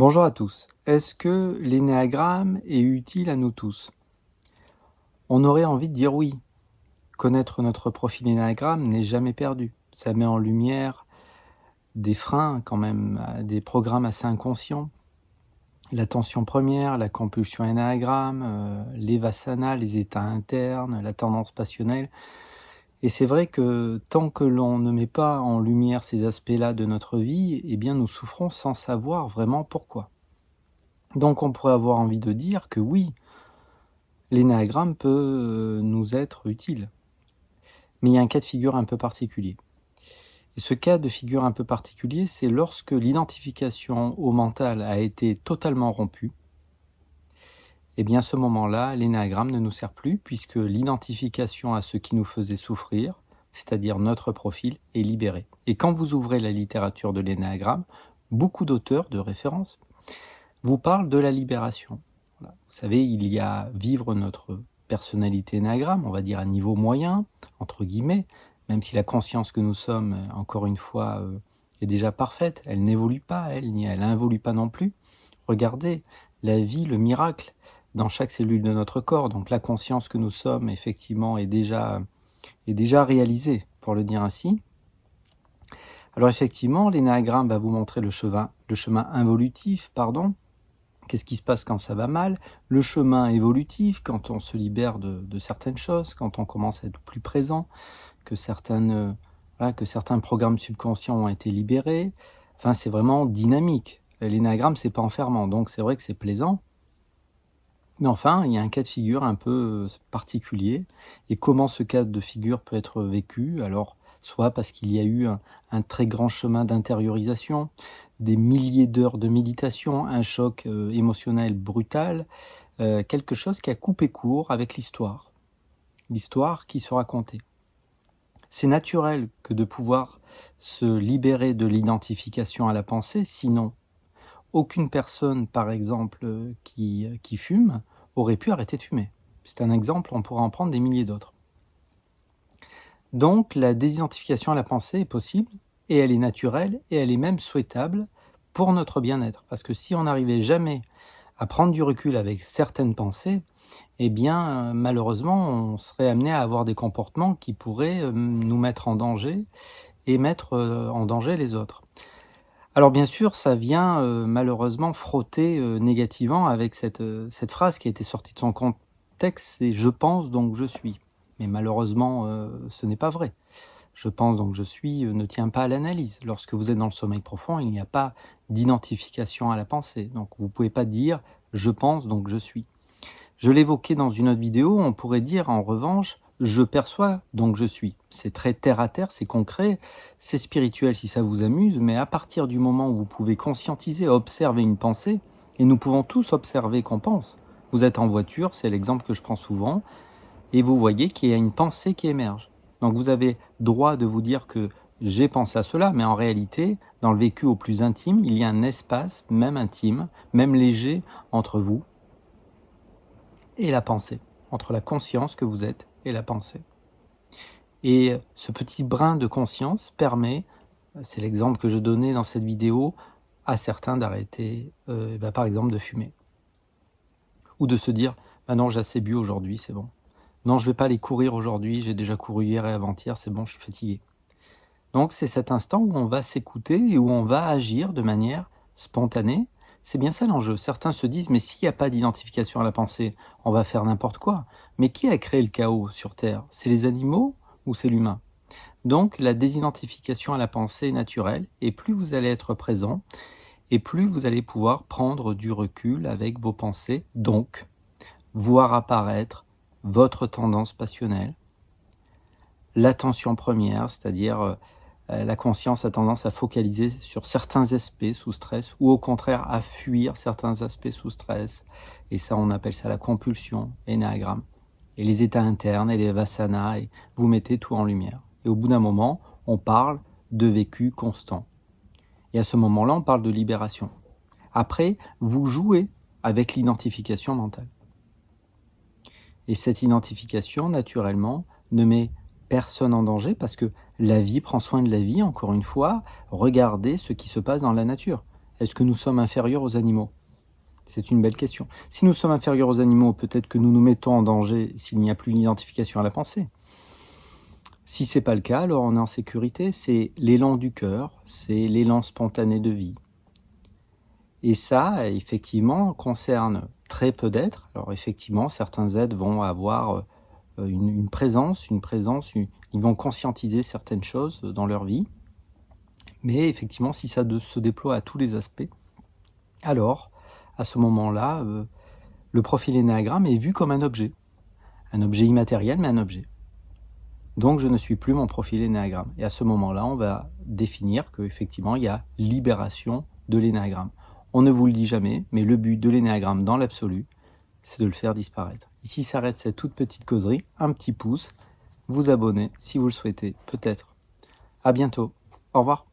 Bonjour à tous. Est-ce que l'énéagramme est utile à nous tous? On aurait envie de dire oui. Connaître notre profil énéagramme n'est jamais perdu. Ça met en lumière des freins quand même, des programmes assez inconscients. L'attention première, la compulsion énéagramme, les vasanas, les états internes, la tendance passionnelle. Et c'est vrai que tant que l'on ne met pas en lumière ces aspects-là de notre vie, eh bien nous souffrons sans savoir vraiment pourquoi. Donc on pourrait avoir envie de dire que oui, l'énéagramme peut nous être utile. Mais il y a un cas de figure un peu particulier. Et ce cas de figure un peu particulier, c'est lorsque l'identification au mental a été totalement rompue. Et bien à ce moment-là, l'énéagramme ne nous sert plus puisque l'identification à ce qui nous faisait souffrir, c'est-à-dire notre profil, est libérée. Et quand vous ouvrez la littérature de l'énéagramme, beaucoup d'auteurs de référence vous parlent de la libération. Voilà. Vous savez, il y a vivre notre personnalité énéagramme, on va dire à niveau moyen, entre guillemets, même si la conscience que nous sommes, encore une fois, est déjà parfaite, elle n'évolue pas, ni elle n'involue pas non plus. Regardez, la vie, le miracle, dans chaque cellule de notre corps, donc la conscience que nous sommes, effectivement, est déjà réalisée, pour le dire ainsi. Alors effectivement, l'énéagramme va vous montrer le chemin involutif, Qu'est-ce qui se passe quand ça va mal? Le chemin évolutif, quand on se libère de certaines choses, quand on commence à être plus présent, que certains programmes subconscients ont été libérés. Enfin, c'est vraiment dynamique. L'énéagramme, c'est pas enfermant, donc c'est vrai que c'est plaisant. Mais enfin, il y a un cas de figure un peu particulier. Et comment ce cas de figure peut être vécu? Alors, soit parce qu'il y a eu un très grand chemin d'intériorisation, des milliers d'heures de méditation, un choc émotionnel brutal, quelque chose qui a coupé court avec l'histoire qui se racontait. C'est naturel que de pouvoir se libérer de l'identification à la pensée, sinon aucune personne, par exemple, qui fume, aurait pu arrêter de fumer. C'est un exemple, on pourrait en prendre des milliers d'autres. Donc la désidentification à la pensée est possible, et elle est naturelle, et elle est même souhaitable pour notre bien-être. Parce que si on n'arrivait jamais à prendre du recul avec certaines pensées, eh bien malheureusement on serait amené à avoir des comportements qui pourraient nous mettre en danger, et mettre en danger les autres. Alors bien sûr, ça vient malheureusement frotter négativement avec cette phrase qui a été sortie de son contexte, c'est « je pense donc je suis ». Mais malheureusement, ce n'est pas vrai. Je pense donc je suis ne tient pas à l'analyse. Lorsque vous êtes dans le sommeil profond, il n'y a pas d'identification à la pensée. Donc vous ne pouvez pas dire « je pense donc je suis ». Je l'évoquais dans une autre vidéo, on pourrait dire en revanche « je perçois donc je suis ». C'est très terre à terre, c'est concret, c'est spirituel si ça vous amuse, mais à partir du moment où vous pouvez conscientiser, observer une pensée, et nous pouvons tous observer qu'on pense. Vous êtes en voiture, c'est l'exemple que je prends souvent, et vous voyez qu'il y a une pensée qui émerge. Donc vous avez droit de vous dire que j'ai pensé à cela, mais en réalité, dans le vécu au plus intime, il y a un espace, même intime, même léger, entre vous et la pensée, entre la conscience que vous êtes et la pensée. Et ce petit brin de conscience permet, c'est l'exemple que je donnais dans cette vidéo, à certains d'arrêter, par exemple, de fumer. Ou de se dire, non, j'ai assez bu aujourd'hui, c'est bon. Non, je ne vais pas aller courir aujourd'hui, j'ai déjà couru hier et avant-hier, c'est bon, je suis fatigué. Donc c'est cet instant où on va s'écouter et où on va agir de manière spontanée. C'est bien ça l'enjeu. Certains se disent, mais s'il n'y a pas d'identification à la pensée, on va faire n'importe quoi. Mais qui a créé le chaos sur Terre? C'est les animaux ou c'est l'humain? Donc la désidentification à la pensée est naturelle, et plus vous allez être présent, et plus vous allez pouvoir prendre du recul avec vos pensées, donc voir apparaître votre tendance passionnelle, l'attention première, c'est-à-dire la conscience a tendance à focaliser sur certains aspects sous stress, ou au contraire à fuir certains aspects sous stress, et ça on appelle ça la compulsion, énéagramme, et les états internes et les vasanas, et vous mettez tout en lumière. Et au bout d'un moment, on parle de vécu constant. Et à ce moment-là, on parle de libération. Après, vous jouez avec l'identification mentale. Et cette identification, naturellement, ne met personne en danger parce que la vie prend soin de la vie, encore une fois. Regardez ce qui se passe dans la nature. Est-ce que nous sommes inférieurs aux animaux? C'est une belle question. Si nous sommes inférieurs aux animaux, peut-être que nous nous mettons en danger s'il n'y a plus l'identification à la pensée. Si ce n'est pas le cas, alors on est en sécurité. C'est l'élan du cœur, c'est l'élan spontané de vie. Et ça, effectivement, concerne très peu d'êtres. Alors effectivement, certains êtres vont avoir une présence, ils vont conscientiser certaines choses dans leur vie. Mais effectivement, si ça se déploie à tous les aspects, alors, à ce moment-là, le profil énéagramme est vu comme un objet immatériel, mais un objet. Donc, je ne suis plus mon profil énéagramme. Et à ce moment-là, on va définir qu'effectivement, il y a libération de l'énéagramme. On ne vous le dit jamais, mais le but de l'énéagramme dans l'absolu, c'est de le faire disparaître. Ici s'arrête cette toute petite causerie, un petit pouce, vous abonner si vous le souhaitez, peut-être. À bientôt. Au revoir.